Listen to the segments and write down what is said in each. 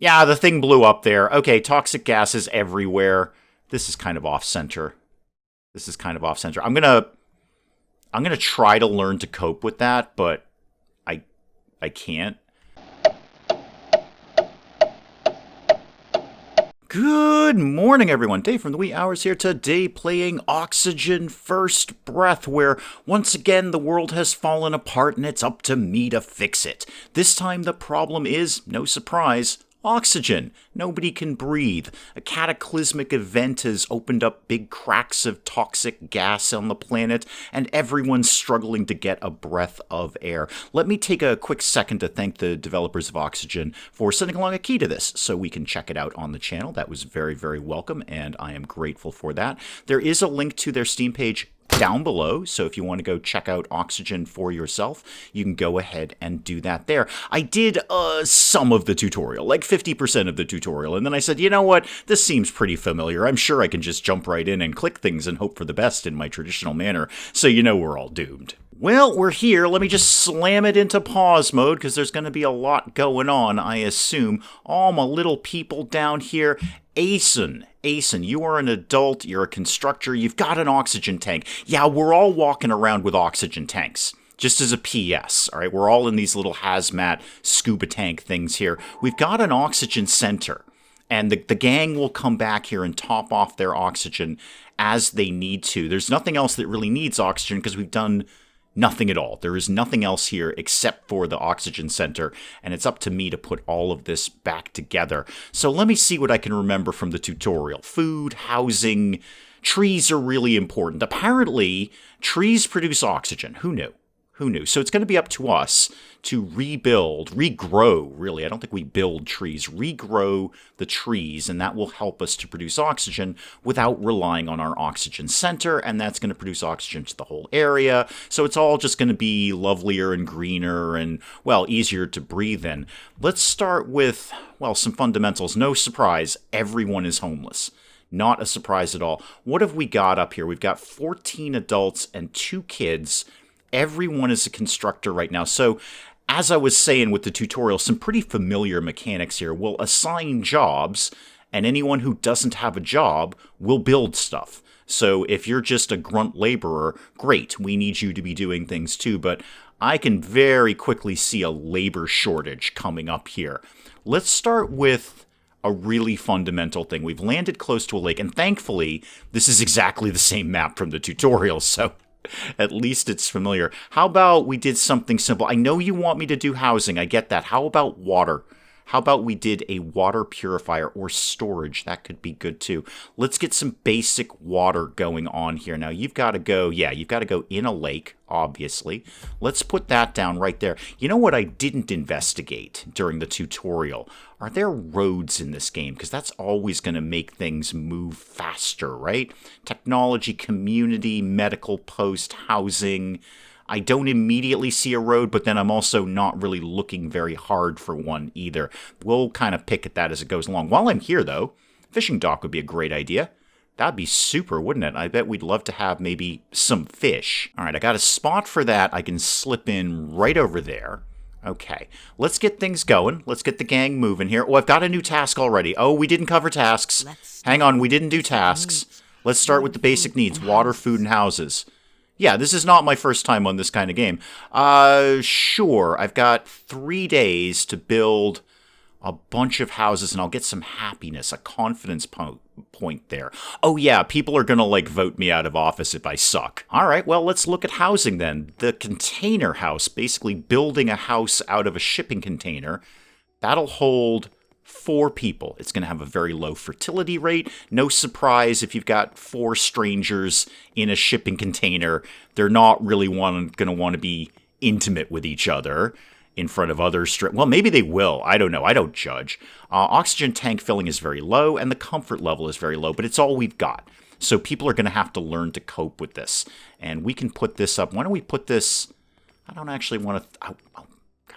Yeah, the thing blew up there. Okay, toxic gases everywhere. This is kind of off-center. I'm gonna try to learn to cope with that, but I can't. Good morning, everyone. Dave from the wee hours here today playing Oxygen First Breath, where once again the world has fallen apart and it's up to me to fix it. This time the problem is, no surprise, oxygen. Nobody can breathe. A cataclysmic event has opened up big cracks of toxic gas on the planet, and everyone's struggling to get a breath of air. Let me take a quick second to thank the developers of Oxygen for sending along a key to this so we can check it out on the channel. That was very, very welcome, and I am grateful for that. There is a link to their Steam page down below, so if you want to go check out Oxygen for yourself, you can go ahead and do that there. I did some of the tutorial, like 50% of the tutorial, and then I said, you know what, this seems pretty familiar. I'm sure I can just jump right in and click things and hope for the best in my traditional manner, so you know we're all doomed. Well, we're here. Let me just slam it into pause mode, because there's going to be a lot going on, I assume. All my little people down here. Asen, you are an adult, you're a constructor, you've got an oxygen tank. Yeah, we're all walking around with oxygen tanks. Just as a PS, all right? We're all in these little hazmat scuba tank things here. We've got an oxygen center, and the gang will come back here and top off their oxygen as they need to. There's nothing else that really needs oxygen because we've done nothing at all. There is nothing else here except for the oxygen center, and it's up to me to put all of this back together. So let me see what I can remember from the tutorial. Food, housing, trees are really important. Apparently, trees produce oxygen. Who knew? Who knew? So it's going to be up to us to regrow, really. I don't think we build trees. Regrow the trees, and that will help us to produce oxygen without relying on our oxygen center, and that's going to produce oxygen to the whole area. So it's all just going to be lovelier and greener and, well, easier to breathe in. Let's start with, well, some fundamentals. No surprise, everyone is homeless. Not a surprise at all. What have we got up here? We've got 14 adults and 2 kids. Everyone is a constructor right now. So, as I was saying with the tutorial, some pretty familiar mechanics here. We'll assign jobs, and anyone who doesn't have a job will build stuff. So if you're just a grunt laborer, great, we need you to be doing things too, but I can very quickly see a labor shortage coming up here. Let's start with a really fundamental thing. We've landed close to a lake, and thankfully, this is exactly the same map from the tutorial, so at least it's familiar. How about we did something simple? I know you want me to do housing. I get that. How about water? How about we did a water purifier or storage? That could be good too. Let's get some basic water going on here. Now, you've got to go, you've got to go in a lake, obviously. Let's put that down right there. You know what I didn't investigate during the tutorial? Are there roads in this game? Because that's always going to make things move faster, right? Technology, community, medical post, housing. I don't immediately see a road, but then I'm also not really looking very hard for one either. We'll kind of pick at that as it goes along. While I'm here, though, fishing dock would be a great idea. That'd be super, wouldn't it? I bet we'd love to have maybe some fish. All right, I got a spot for that. I can slip in right over there. Okay, let's get things going. Let's get the gang moving here. Oh, I've got a new task already. Oh, we didn't cover tasks. Hang on, we didn't do tasks. Let's start with the basic needs. Water, food, and houses. Yeah, this is not my first time on this kind of game. Sure, I've got 3 days to build a bunch of houses, and I'll get some happiness, a confidence point there. Oh yeah, people are gonna, vote me out of office if I suck. All right, well, let's look at housing then. The container house, basically building a house out of a shipping container, that'll hold 4 people. It's going to have a very low fertility rate. No surprise if you've got 4 strangers in a shipping container. They're not really going to want to be intimate with each other in front of other well, maybe they will. I don't know. I don't judge. Oxygen tank filling is very low, and the comfort level is very low, but it's all we've got. So people are going to have to learn to cope with this. And we can put this up. Why don't we put this... I don't actually want to... I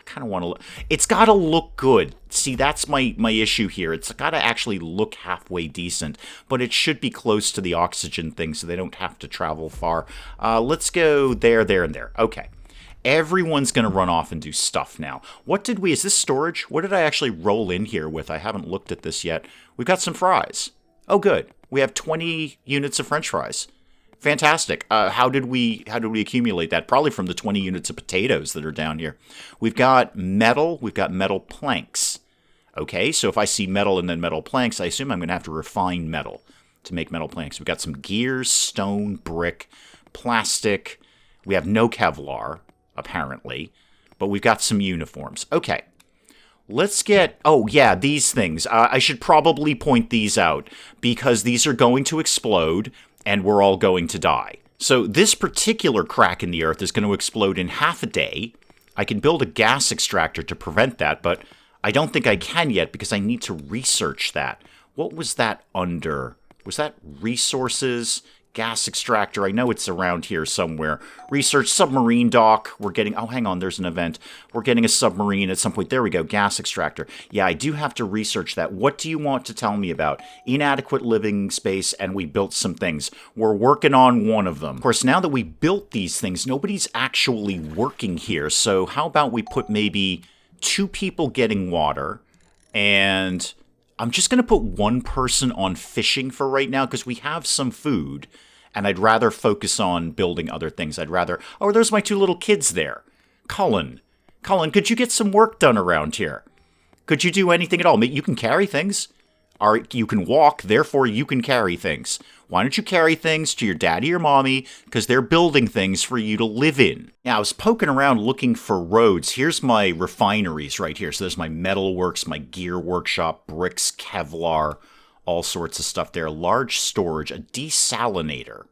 kind of want to... It's got to look good. See, that's my issue here. It's got to actually look halfway decent, but it should be close to the oxygen thing so they don't have to travel far. Let's go there, there, and there. Okay. everyone's going to run off and do stuff now. Is this storage? What did I actually roll in here with? I haven't looked at this yet. We've got some fries. Oh, good. We have 20 units of French fries. Fantastic. How did we accumulate that? Probably from the 20 units of potatoes that are down here. We've got metal. We've got metal planks. Okay, so if I see metal and then metal planks, I assume I'm going to have to refine metal to make metal planks. We've got some gears, stone, brick, plastic. We have no Kevlar, apparently, but we've got some uniforms. Okay. Let's get... Oh, yeah, these things. I should probably point these out because these are going to explode and we're all going to die. So this particular crack in the earth is going to explode in half a day. I can build a gas extractor to prevent that, but I don't think I can yet because I need to research that. What was that under? Was that resources? Gas extractor, I know it's around here somewhere. Research submarine dock. We're getting, oh, hang on, there's an event. We're getting a submarine at some point. There we go, gas extractor. Yeah, I do have to research that. What do you want to tell me about? Inadequate living space, and we built some things. We're working on one of them. Of course, now that we built these things, nobody's actually working here. So how about we put maybe 2 people getting water, and I'm just going to put 1 person on fishing for right now because we have some food. And I'd rather focus on building other things. I'd rather... Oh, there's my 2 little kids there. Cullen, could you get some work done around here? Could you do anything at all? You can carry things. You can walk, therefore you can carry things. Why don't you carry things to your daddy or mommy? Because they're building things for you to live in. Now, I was poking around looking for roads. Here's my refineries right here. So there's my metalworks, my gear workshop, bricks, Kevlar, all sorts of stuff there. Large storage, a desalinator.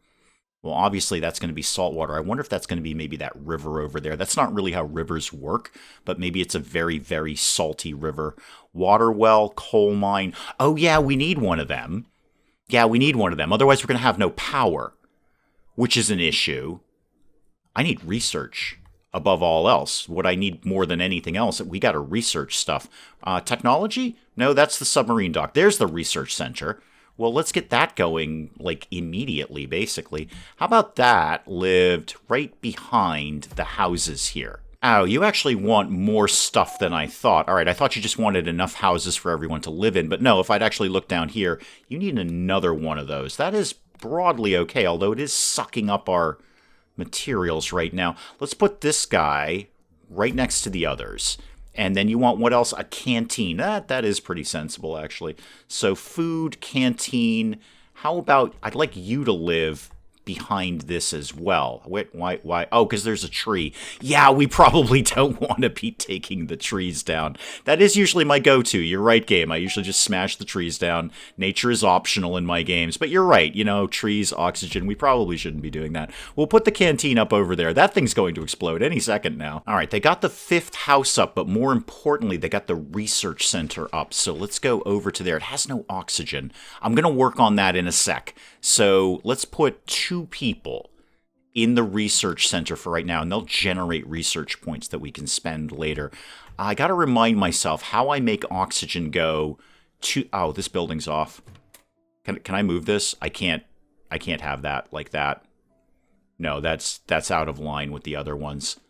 Well, obviously that's going to be salt water. I wonder if that's going to be maybe that river over there. That's not really how rivers work, but maybe it's a very, very salty river. Water well, coal mine. Oh yeah, we need one of them. Yeah, we need one of them. Otherwise we're going to have no power, which is an issue. I need research above all else. What I need more than anything else, we got to research stuff. Technology? No, that's the submarine dock. There's the research center. Well, let's get that going, like, immediately, basically. How about that lived right behind the houses here? Oh, you actually want more stuff than I thought. All right, I thought you just wanted enough houses for everyone to live in. But no, if I'd actually looked down here, you need another one of those. That is broadly okay, although it is sucking up our materials right now. Let's put this guy right next to the others. And then you want what else? A canteen. That is pretty sensible, actually. So food, canteen. How about, I'd like you to live behind this as well. Wait, why? Oh, because there's a tree. Yeah, we probably don't want to be taking the trees down. That is usually my go-to. You're right, game. I usually just smash the trees down. Nature is optional in my games. But you're right. You know, trees, oxygen. We probably shouldn't be doing that. We'll put the canteen up over there. That thing's going to explode any second now. All right, they got the 5th house up, but more importantly, they got the research center up. So let's go over to there. It has no oxygen. I'm going to work on that in a sec. So let's put 2 people in the research center for right now, and they'll generate research points that we can spend later. I got to remind myself how I make oxygen go to... Oh, this building's off. Can I move this? I can't have that like that. No, that's out of line with the other ones.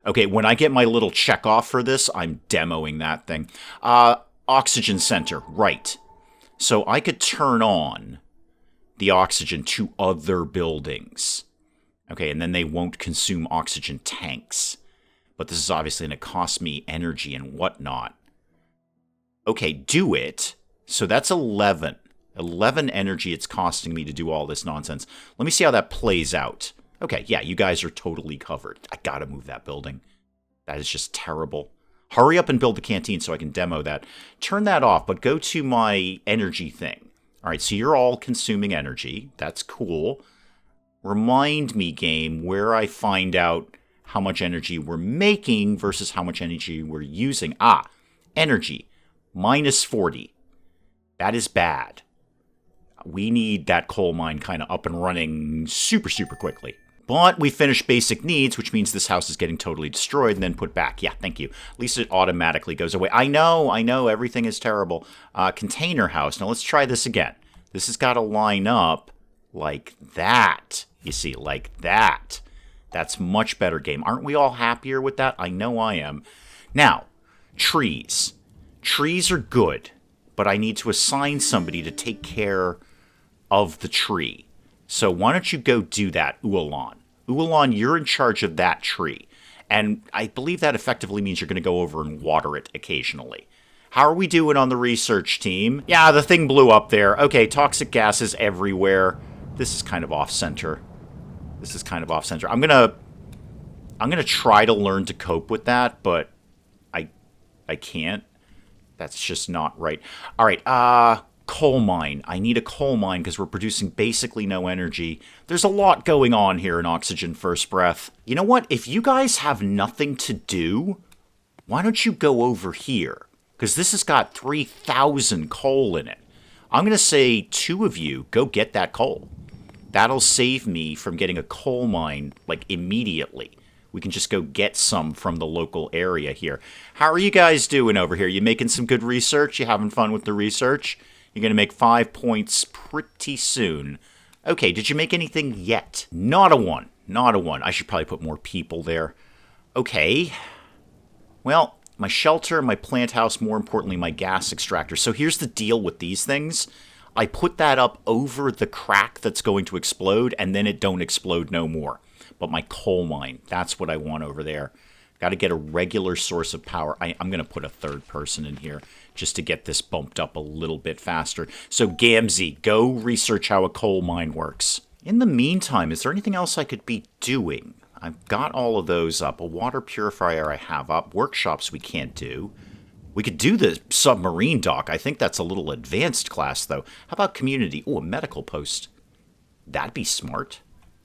Okay, when I get my little check off for this, I'm demoing that thing. Oxygen center, right. So I could turn on the oxygen to other buildings. Okay, and then they won't consume oxygen tanks. But this is obviously going to cost me energy and whatnot. Okay, do it. So that's 11. 11 energy it's costing me to do all this nonsense. Let me see how that plays out. Okay, yeah, you guys are totally covered. I gotta move that building. That is just terrible. Hurry up and build the canteen so I can demo that. Turn that off, but go to my energy thing. All right, so you're all consuming energy. That's cool. Remind me, game, where I find out how much energy we're making versus how much energy we're using. Ah, energy. Minus 40. That is bad. We need that coal mine kind of up and running super, super quickly. But we finished basic needs, which means this house is getting totally destroyed and then put back. Yeah, thank you. At least it automatically goes away. I know, everything is terrible. Container house. Now let's try this again. This has got to line up like that. You see, like that. That's much better, game. Aren't we all happier with that? I know I am. Now, trees. Trees are good, but I need to assign somebody to take care of the tree. So why don't you go do that, Ualan? Ualan, you're in charge of that tree. And I believe that effectively means you're going to go over and water it occasionally. How are we doing on the research team? Yeah, the thing blew up there. Okay, toxic gases everywhere. This is kind of off-center. I'm gonna try to learn to cope with that, but I can't. That's just not right. All right, coal mine. I need a coal mine because we're producing basically no energy. There's a lot going on here in Oxygen First Breath. You know what? If you guys have nothing to do, why don't you go over here? Because this has got 3,000 coal in it. I'm going to say 2 of you go get that coal. That'll save me from getting a coal mine, like, immediately. We can just go get some from the local area here. How are you guys doing over here? You making some good research? You having fun with the research? You're going to make 5 points pretty soon. Okay, did you make anything yet? Not a one. Not a one. I should probably put more people there. Okay. Well, my shelter, my plant house, more importantly, my gas extractor. So here's the deal with these things. I put that up over the crack that's going to explode, and then it don't explode no more. But my coal mine, that's what I want over there. Got to get a regular source of power. I'm going to put a 3rd person in here just to get this bumped up a little bit faster. So Gamzee, go research how a coal mine works. In the meantime, is there anything else I could be doing? I've got all of those up. A water purifier I have up. Workshops we can't do. We could do the submarine dock. I think that's a little advanced class, though. How about community? Oh, a medical post. That'd be smart.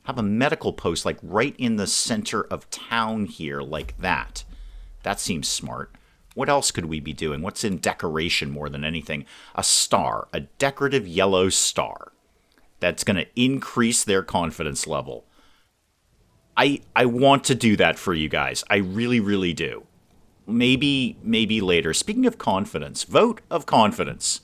Have a medical post, like, right in the center of town here, like that. That seems smart. What else could we be doing? What's in decoration more than anything? A star. A decorative yellow star. That's going to increase their confidence level. I want to do that for you guys. I really, really do. Maybe later. Speaking of confidence, vote of confidence.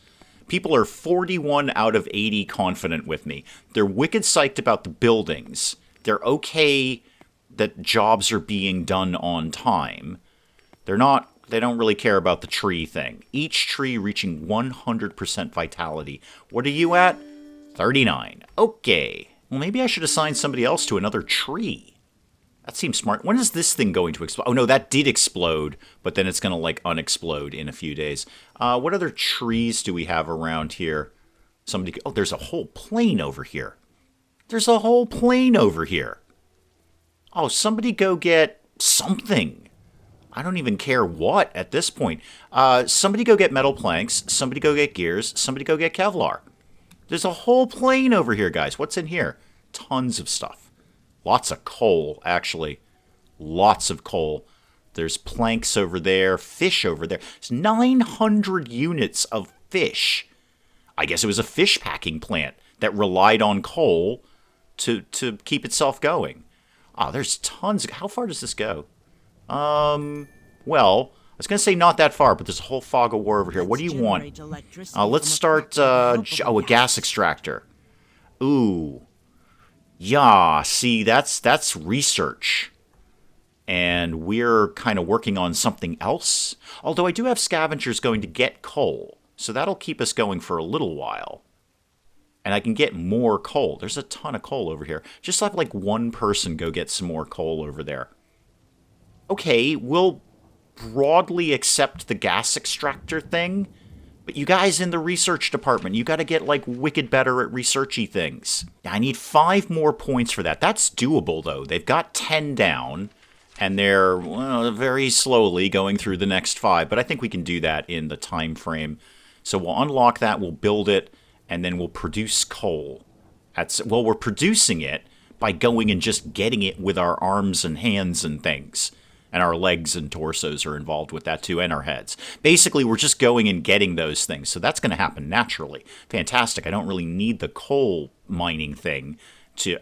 People are 41 out of 80 confident with me. They're wicked psyched about the buildings. They're okay that jobs are being done on time. They don't really care about the tree thing. Each tree reaching 100% vitality. What are you at? 39. Okay. Well, maybe I should assign somebody else to another tree. That seems smart. When is this thing going to explode? Oh, no, that did explode, but then it's going to, like, unexplode in a few days. What other trees do we have around here? Oh, there's a whole plain over here. Oh, somebody go get something. I don't even care what at this point. Somebody go get metal planks. Somebody go get gears. Somebody go get Kevlar. There's a whole plain over here, guys. What's in here? Tons of stuff. Lots of coal, actually. Lots of coal. There's planks over there, fish over there. There's 900 units of fish. I guess it was a fish packing plant that relied on coal to keep itself going. Oh, there's tons. How far does this go? Well, I was going to say not that far, but there's a whole fog of war over here. What do you want? Let's start, a gas extractor. Ooh. Yeah, see, that's research. And we're kind of working on something else. Although I do have scavengers going to get coal, so that'll keep us going for a little while. And I can get more coal. There's a ton of coal over here. Just have, like, one person go get some more coal over there. Okay, we'll broadly accept the gas extractor thing. But you guys in the research department, you got to get, like, wicked better at researchy things. I need 5 more points for that. That's doable, though. They've got 10 down, and they're very slowly going through the next 5. But I think we can do that in the time frame. So we'll unlock that, we'll build it, and then we'll produce coal. We're producing it by going and just getting it with our arms and hands and things. And our legs and torsos are involved with that too, and our heads. Basically, we're just going and getting those things. So that's going to happen naturally. Fantastic. I don't really need the coal mining thing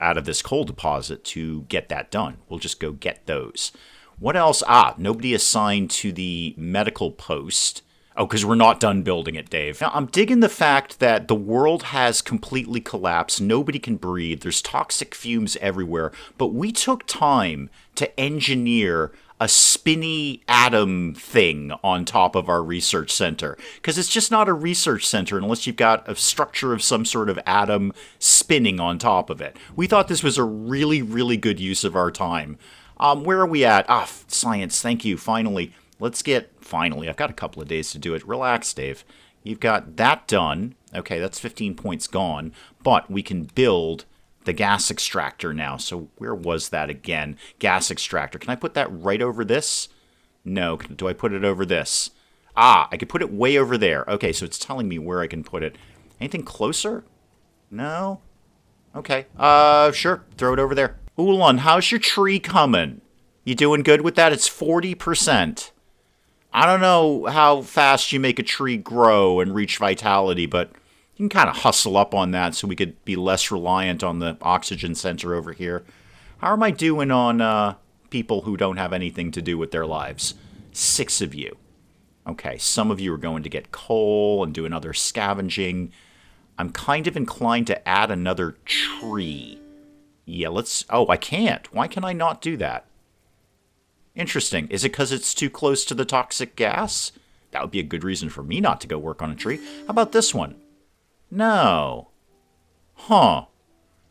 out of this coal deposit to get that done. We'll just go get those. What else? Nobody assigned to the medical post. Oh, because we're not done building it, Dave. Now, I'm digging the fact that the world has completely collapsed. Nobody can breathe. There's toxic fumes everywhere. But we took time to engineer a spinny atom thing on top of our research center. Because it's just not a research center unless you've got a structure of some sort of atom spinning on top of it. We thought this was a really, really good use of our time. Where are we at? Science, thank you, finally. Finally, I've got a couple of days to do it. Relax, Dave. You've got that done. Okay, that's 15 points gone. But we can build the gas extractor now. So where was that again? Gas extractor. Can I put that right over this? No. Do I put it over this? I could put it way over there. Okay, so it's telling me where I can put it. Anything closer? No? Okay. Sure. Throw it over there. Ulan, how's your tree coming? You doing good with that? It's 40%. I don't know how fast you make a tree grow and reach vitality, but you can kind of hustle up on that so we could be less reliant on the oxygen center over here. How am I doing on people who don't have anything to do with their lives? 6 of you. Okay, some of you are going to get coal and do another scavenging. I'm kind of inclined to add another tree. Yeah, I can't. Why can I not do that? Interesting. Is it because it's too close to the toxic gas? That would be a good reason for me not to go work on a tree. How about this one? No. Huh.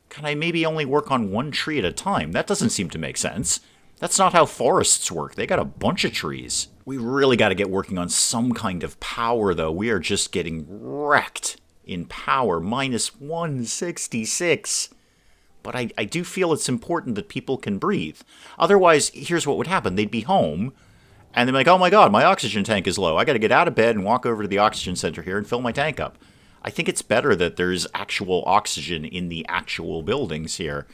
Can I maybe only work on one tree at a time? That doesn't seem to make sense. That's not how forests work. They got a bunch of trees. We really got to get working on some kind of power, though. We are just getting wrecked in power. Minus 166. But I do feel it's important that people can breathe. Otherwise, here's what would happen. They'd be home, and they'd be like, oh my god, my oxygen tank is low. I got to get out of bed and walk over to the oxygen center here and fill my tank up. I think it's better that there's actual oxygen in the actual buildings here.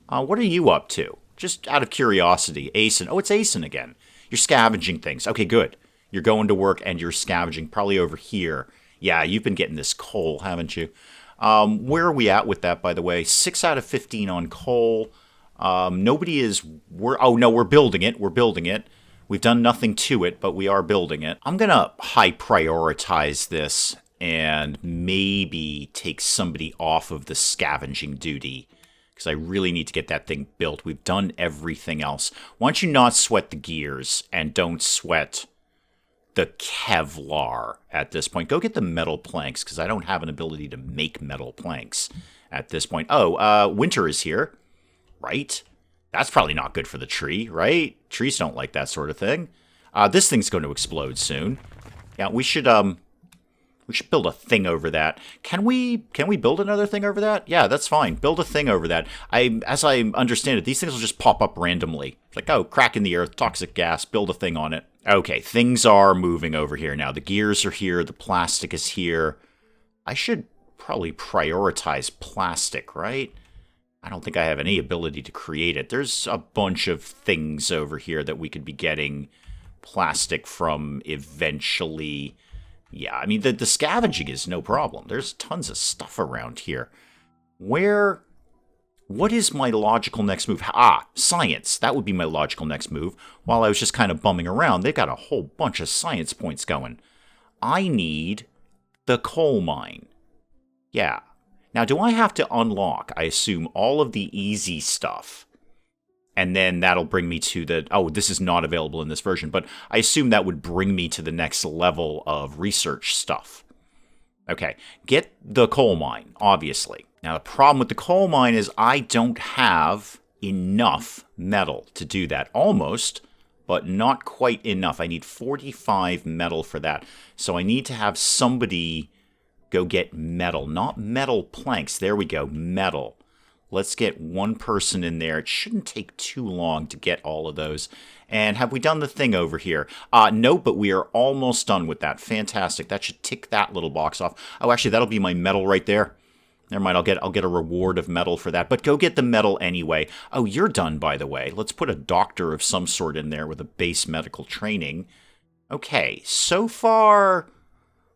What are you up to? Just out of curiosity. Asen. Oh, it's Asen again. You're scavenging things. Okay, good. You're going to work and you're scavenging, probably over here. Yeah, you've been getting this coal, haven't you? Where are we at with that, by the way? 6 out of 15 on coal. Nobody is... we're building it. We're building it. We've done nothing to it, but we are building it. I'm going to high prioritize this and maybe take somebody off of the scavenging duty, because I really need to get that thing built. We've done everything else. Why don't you not sweat the gears and don't sweat the Kevlar at this point? Go get the metal planks, because I don't have an ability to make metal planks at this point. Winter is here, right? That's probably not good for the tree, right? Trees don't like that sort of thing. This thing's going to explode soon. Yeah, we should build a thing over that. Can we build another thing over that? Yeah, that's fine. Build a thing over that. As I understand it, these things will just pop up randomly. It's like, oh, crack in the earth, toxic gas, build a thing on it. Okay, things are moving over here now. The gears are here, the plastic is here. I should probably prioritize plastic, right? I don't think I have any ability to create it. There's a bunch of things over here that we could be getting plastic from eventually. Yeah, I mean, the scavenging is no problem. There's tons of stuff around here. What is my logical next move? Science. That would be my logical next move. While I was just kind of bumming around, they've got a whole bunch of science points going. I need the coal mine. Yeah. Now, do I have to unlock, I assume, all of the easy stuff? And then that'll bring me to the... Oh, this is not available in this version, but I assume that would bring me to the next level of research stuff. Okay, get the coal mine, obviously. Now, the problem with the coal mine is I don't have enough metal to do that. Almost, but not quite enough. I need 45 metal for that. So I need to have somebody go get metal. Not metal planks. There we go, metal. Let's get one person in there. It shouldn't take too long to get all of those. And have we done the thing over here? No, but we are almost done with that. Fantastic. That should tick that little box off. Oh, actually, that'll be my metal right there. Never mind, I'll get a reward of metal for that. But go get the metal anyway. Oh, you're done, by the way. Let's put a doctor of some sort in there with a base medical training. Okay, so far...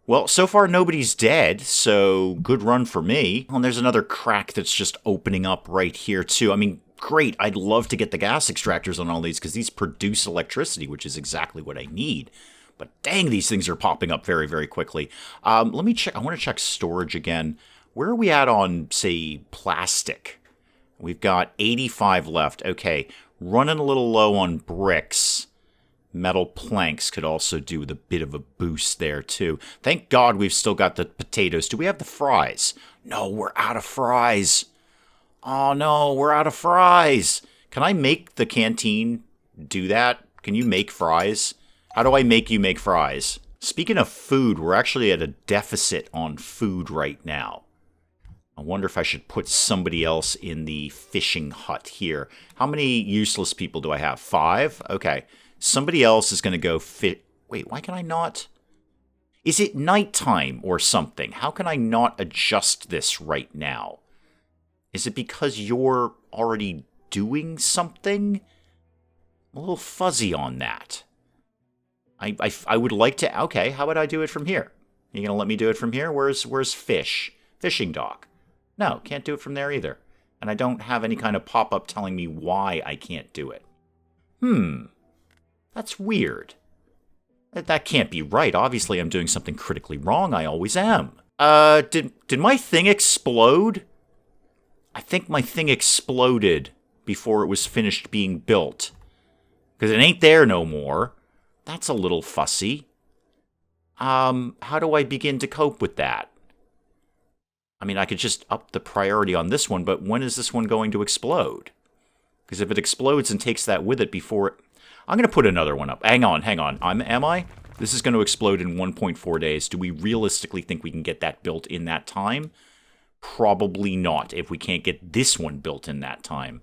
Well, so far nobody's dead, so good run for me. And there's another crack that's just opening up right here, too. I mean, great. I'd love to get the gas extractors on all these, because these produce electricity, which is exactly what I need. But dang, these things are popping up very, very quickly. Let me check. I want to check storage again. Where are we at on, say, plastic? We've got 85 left. Okay, running a little low on bricks. Metal planks could also do with a bit of a boost there, too. Thank God we've still got the potatoes. Do we have the fries? No, we're out of fries. Oh, no, we're out of fries. Can I make the canteen do that? Can you make fries? How do I make you make fries? Speaking of food, we're actually at a deficit on food right now. I wonder if I should put somebody else in the fishing hut here. How many useless people do I have? 5? Okay. Somebody else is going to go fit. Wait, why can I not? Is it nighttime or something? How can I not adjust this right now? Is it because you're already doing something? I'm a little fuzzy on that. I would like to. Okay, how would I do it from here? You going to let me do it from here? Where's fish? Fishing dock. No, can't do it from there either. And I don't have any kind of pop-up telling me why I can't do it. That's weird. That can't be right. Obviously, I'm doing something critically wrong. I always am. Did my thing explode? I think my thing exploded before it was finished being built. Because it ain't there no more. That's a little fussy. How do I begin to cope with that? I mean, I could just up the priority on this one, but when is this one going to explode? Because if it explodes and takes that with it before it... I'm going to put another one up. Hang on. Am I? This is going to explode in 1.4 days. Do we realistically think we can get that built in that time? Probably not, if we can't get this one built in that time.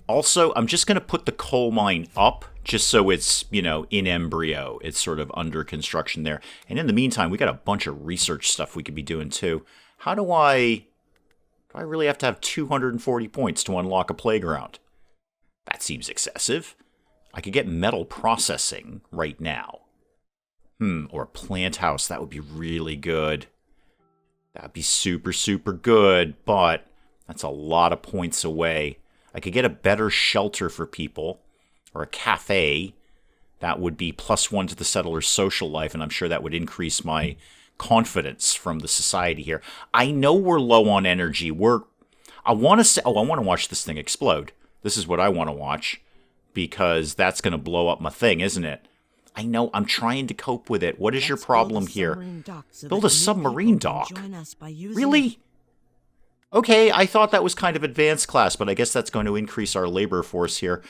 Also, I'm just going to put the coal mine up, just so it's, in embryo. It's sort of under construction there. And in the meantime, we got a bunch of research stuff we could be doing, too. How do I really have to have 240 points to unlock a playground? That seems excessive. I could get metal processing right now. Or a plant house. That would be really good. That'd be super, super good, but that's a lot of points away. I could get a better shelter for people, or a cafe. That would be +1 to the settler's social life, and I'm sure that would increase my confidence from the society here. I know we're low on energy. I want to watch this thing explode. This is what I want to watch, because that's going to blow up my thing, isn't it? I know, I'm trying to cope with it. What is your problem here? Build a submarine dock? Really? Okay, I thought that was kind of advanced class, but I guess that's going to increase our labor force here.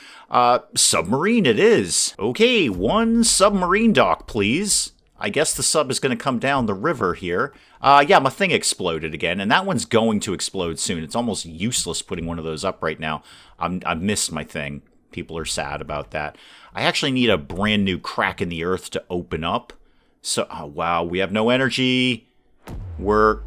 Submarine it is. Okay, 1 submarine dock, please. I guess the sub is going to come down the river here. Yeah, my thing exploded again, and that one's going to explode soon. It's almost useless putting one of those up right now. I've missed my thing. People are sad about that. I actually need a brand new crack in the earth to open up. So, oh, wow, we have no energy. We're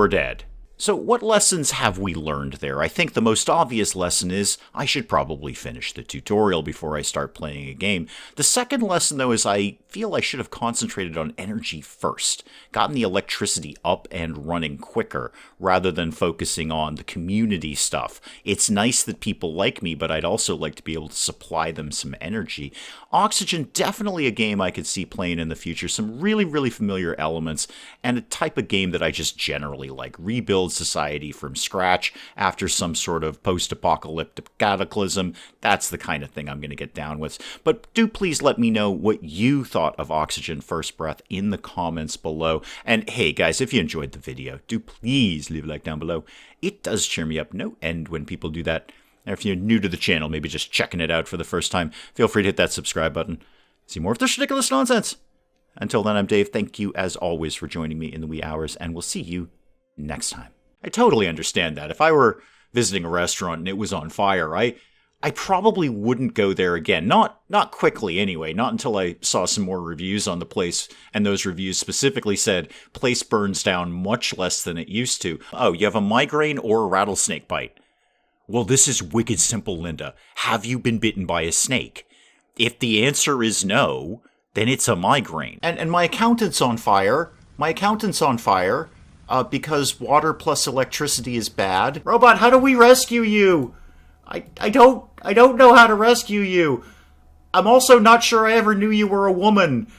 dead. So what lessons have we learned there? I think the most obvious lesson is I should probably finish the tutorial before I start playing a game. The second lesson, though, is I feel I should have concentrated on energy first, gotten the electricity up and running quicker, rather than focusing on the community stuff. It's nice that people like me, but I'd also like to be able to supply them some energy. Oxygen, definitely a game I could see playing in the future. Some really, really familiar elements, and a type of game that I just generally like. Rebuild society from scratch after some sort of post-apocalyptic cataclysm. That's the kind of thing I'm going to get down with. But do please let me know what you thought of Oxygen First Breath in the comments below. And hey guys, if you enjoyed the video, do please leave a like down below. It does cheer me up no end when people do that. And if you're new to the channel, maybe just checking it out for the first time, feel free to hit that subscribe button. See more of this ridiculous nonsense. Until then, I'm Dave. Thank you, as always, for joining me in the wee hours, and we'll see you next time. I totally understand that. If I were visiting a restaurant and it was on fire, I probably wouldn't go there again. Not quickly, anyway. Not until I saw some more reviews on the place, and those reviews specifically said, place burns down much less than it used to. Oh, you have a migraine or a rattlesnake bite. Well, this is wicked simple, Linda. Have you been bitten by a snake? If the answer is no, then it's a migraine. And my accountant's on fire. Because water plus electricity is bad. Robot, how do we rescue you? I don't know how to rescue you. I'm also not sure I ever knew you were a woman.